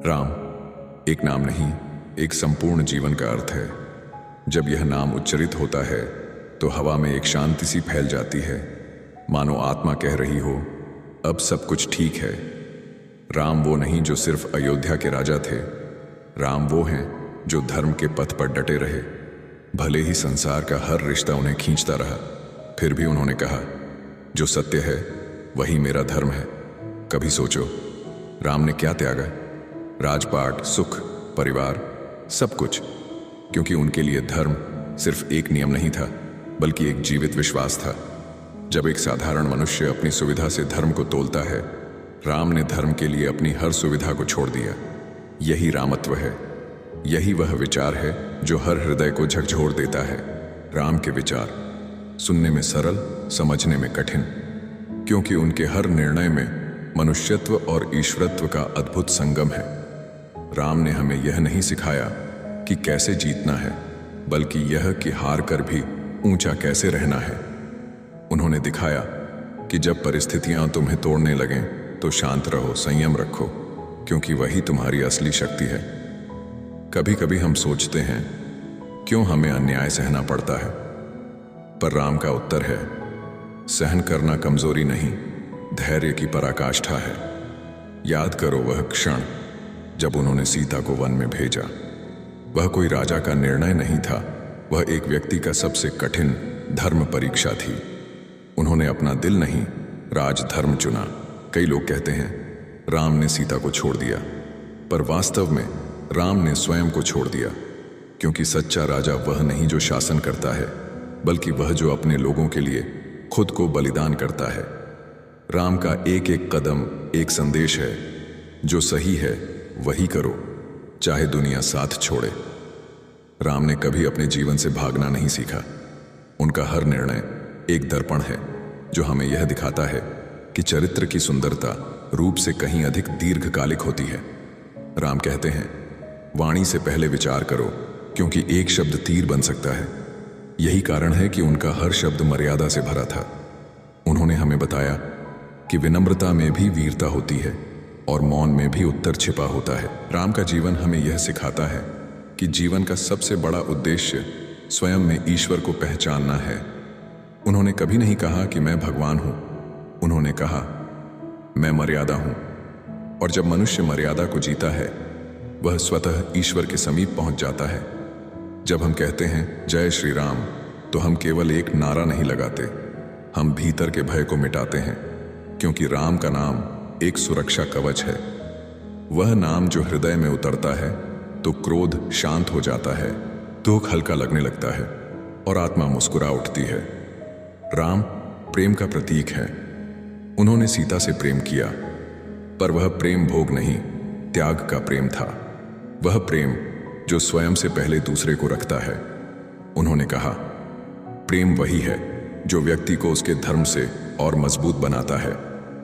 राम एक नाम नहीं, एक संपूर्ण जीवन का अर्थ है। जब यह नाम उच्चरित होता है तो हवा में एक शांति सी फैल जाती है, मानो आत्मा कह रही हो अब सब कुछ ठीक है। राम वो नहीं जो सिर्फ अयोध्या के राजा थे, राम वो हैं जो धर्म के पथ पर डटे रहे। भले ही संसार का हर रिश्ता उन्हें खींचता रहा, फिर भी उन्होंने कहा जो सत्य है वही मेरा धर्म है। कभी सोचो राम ने क्या त्यागा? राजपाट, सुख, परिवार, सब कुछ, क्योंकि उनके लिए धर्म सिर्फ एक नियम नहीं था बल्कि एक जीवित विश्वास था। जब एक साधारण मनुष्य अपनी सुविधा से धर्म को तोलता है, राम ने धर्म के लिए अपनी हर सुविधा को छोड़ दिया। यही रामत्व है, यही वह विचार है जो हर हृदय को झकझोर देता है। राम के विचार सुनने में सरल, समझने में कठिन, क्योंकि उनके हर निर्णय में मनुष्यत्व और ईश्वरत्व का अद्भुत संगम है। राम ने हमें यह नहीं सिखाया कि कैसे जीतना है, बल्कि यह कि हार कर भी ऊंचा कैसे रहना है। उन्होंने दिखाया कि जब परिस्थितियां तुम्हें तोड़ने लगें तो शांत रहो, संयम रखो, क्योंकि वही तुम्हारी असली शक्ति है। कभी कभी हम सोचते हैं क्यों हमें अन्याय सहना पड़ता है, पर राम का उत्तर है सहन करना कमजोरी नहीं, धैर्य की पराकाष्ठा है। याद करो वह क्षण जब उन्होंने सीता को वन में भेजा। वह कोई राजा का निर्णय नहीं था, वह एक व्यक्ति का सबसे कठिन धर्म परीक्षा थी। उन्होंने अपना दिल नहीं, राजधर्म चुना। कई लोग कहते हैं राम ने सीता को छोड़ दिया, पर वास्तव में राम ने स्वयं को छोड़ दिया, क्योंकि सच्चा राजा वह नहीं जो शासन करता है, बल्कि वह जो अपने लोगों के लिए खुद को बलिदान करता है। राम का एक एक कदम एक संदेश है, जो सही है वही करो, चाहे दुनिया साथ छोड़े। राम ने कभी अपने जीवन से भागना नहीं सीखा। उनका हर निर्णय एक दर्पण है जो हमें यह दिखाता है कि चरित्र की सुंदरता रूप से कहीं अधिक दीर्घकालिक होती है। राम कहते हैं वाणी से पहले विचार करो, क्योंकि एक शब्द तीर बन सकता है। यही कारण है कि उनका हर शब्द मर्यादा से भरा था। उन्होंने हमें बताया कि विनम्रता में भी वीरता होती है और मौन में भी उत्तर छिपा होता है। राम का जीवन हमें यह सिखाता है कि जीवन का सबसे बड़ा उद्देश्य स्वयं में ईश्वर को पहचानना है। उन्होंने कभी नहीं कहा कि मैं भगवान हूं, उन्होंने कहा मैं मर्यादा हूं। और जब मनुष्य मर्यादा को जीता है, वह स्वतः ईश्वर के समीप पहुंच जाता है। जब हम कहते हैं जय श्री राम, तो हम केवल एक नारा नहीं लगाते, हम भीतर के भय को मिटाते हैं, क्योंकि राम का नाम एक सुरक्षा कवच है। वह नाम जो हृदय में उतरता है तो क्रोध शांत हो जाता है, दुख हल्का लगने लगता है और आत्मा मुस्कुरा उठती है। राम प्रेम का प्रतीक है। उन्होंने सीता से प्रेम किया, पर वह प्रेम भोग नहीं, त्याग का प्रेम था। वह प्रेम जो स्वयं से पहले दूसरे को रखता है। उन्होंने कहा प्रेम वही है जो व्यक्ति को उसके धर्म से और मजबूत बनाता है,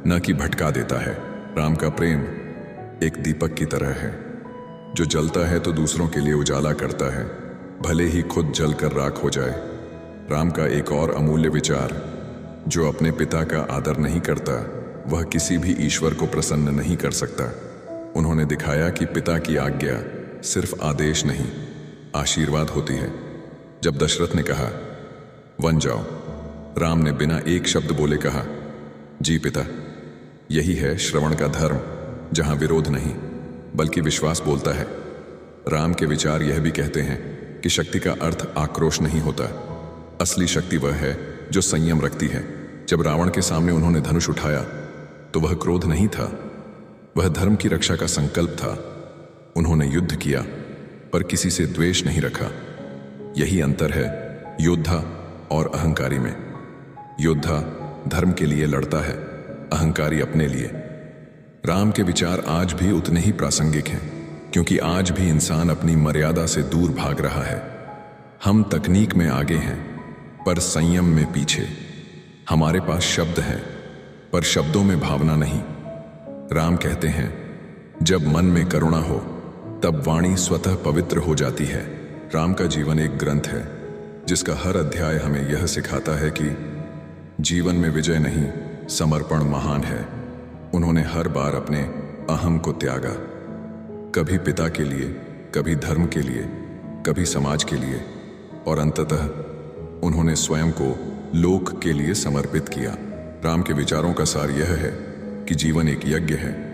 न कि भटका देता है। राम का प्रेम एक दीपक की तरह है जो जलता है तो दूसरों के लिए उजाला करता है, भले ही खुद जलकर राख हो जाए। राम का एक और अमूल्य विचार, जो अपने पिता का आदर नहीं करता वह किसी भी ईश्वर को प्रसन्न नहीं कर सकता। उन्होंने दिखाया कि पिता की आज्ञा सिर्फ आदेश नहीं, आशीर्वाद होती है। जब दशरथ ने कहा वन जाओ, राम ने बिना एक शब्द बोले कहा जी पिता। यही है श्रवण का धर्म, जहां विरोध नहीं बल्कि विश्वास बोलता है। राम के विचार यह भी कहते हैं कि शक्ति का अर्थ आक्रोश नहीं होता, असली शक्ति वह है जो संयम रखती है। जब रावण के सामने उन्होंने धनुष उठाया तो वह क्रोध नहीं था, वह धर्म की रक्षा का संकल्प था। उन्होंने युद्ध किया पर किसी से द्वेष नहीं रखा। यही अंतर है योद्धा और अहंकारी में। योद्धा धर्म के लिए लड़ता है, अहंकारी अपने लिए। राम के विचार आज भी उतने ही प्रासंगिक हैं, क्योंकि आज भी इंसान अपनी मर्यादा से दूर भाग रहा है। हम तकनीक में आगे हैं पर संयम में पीछे। हमारे पास शब्द हैं पर शब्दों में भावना नहीं। राम कहते हैं जब मन में करुणा हो तब वाणी स्वतः पवित्र हो जाती है। राम का जीवन एक ग्रंथ है जिसका हर अध्याय हमें यह सिखाता है कि जीवन में विजय नहीं, समर्पण महान है। उन्होंने हर बार अपने अहम को त्यागा। कभी पिता के लिए, कभी धर्म के लिए, कभी समाज के लिए, और अंततः उन्होंने स्वयं को लोक के लिए समर्पित किया। राम के विचारों का सार यह है कि जीवन एक यज्ञ है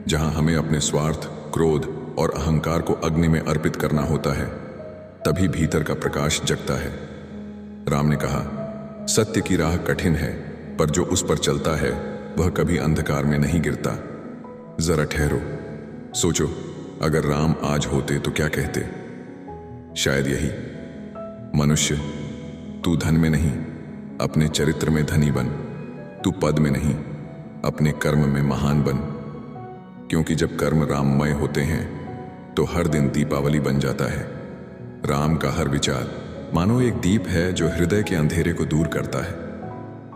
जहां हमें अपने स्वार्थ, क्रोध और अहंकार को अग्नि में अर्पित करना होता है, तभी भीतर का प्रकाश जगता है। राम ने कहा, सत्य की राह कठिन है, पर जो उस पर चलता है वह कभी अंधकार में नहीं गिरता। जरा ठहरो, सोचो, अगर राम आज होते तो क्या कहते? शायद यही, मनुष्य, तू धन में नहीं, अपने चरित्र में धनी बन। तू पद में नहीं, अपने कर्म में महान बन। क्योंकि जब कर्म राममय होते हैं तो हर दिन दीपावली बन जाता है। राम का हर विचार मानो एक दीप है जो हृदय के अंधेरे को दूर करता है।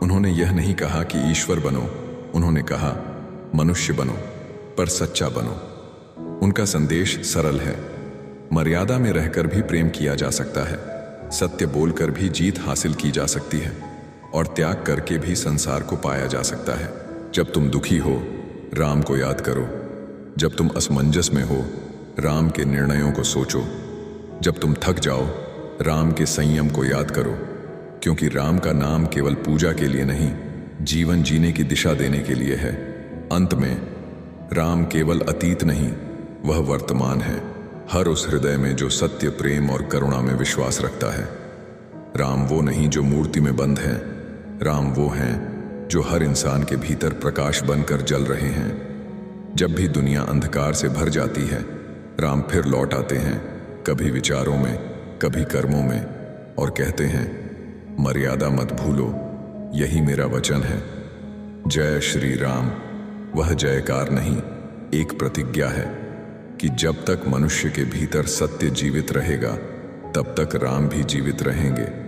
उन्होंने यह नहीं कहा कि ईश्वर बनो, उन्होंने कहा मनुष्य बनो, पर सच्चा बनो। उनका संदेश सरल है, मर्यादा में रहकर भी प्रेम किया जा सकता है, सत्य बोलकर भी जीत हासिल की जा सकती है, और त्याग करके भी संसार को पाया जा सकता है। जब तुम दुखी हो, राम को याद करो। जब तुम असमंजस में हो, राम के निर्णयों को सोचो। जब तुम थक जाओ, राम के संयम को याद करो। क्योंकि राम का नाम केवल पूजा के लिए नहीं, जीवन जीने की दिशा देने के लिए है। अंत में राम केवल अतीत नहीं, वह वर्तमान है, हर उस हृदय में जो सत्य, प्रेम और करुणा में विश्वास रखता है। राम वो नहीं जो मूर्ति में बंद है, राम वो हैं जो हर इंसान के भीतर प्रकाश बनकर जल रहे हैं। जब भी दुनिया अंधकार से भर जाती है, राम फिर लौट आते हैं, कभी विचारों में, कभी कर्मों में, और कहते हैं, मर्यादा मत भूलो, यही मेरा वचन है। जय श्री राम। वह जयकार नहीं, एक प्रतिज्ञा है कि जब तक मनुष्य के भीतर सत्य जीवित रहेगा, तब तक राम भी जीवित रहेंगे।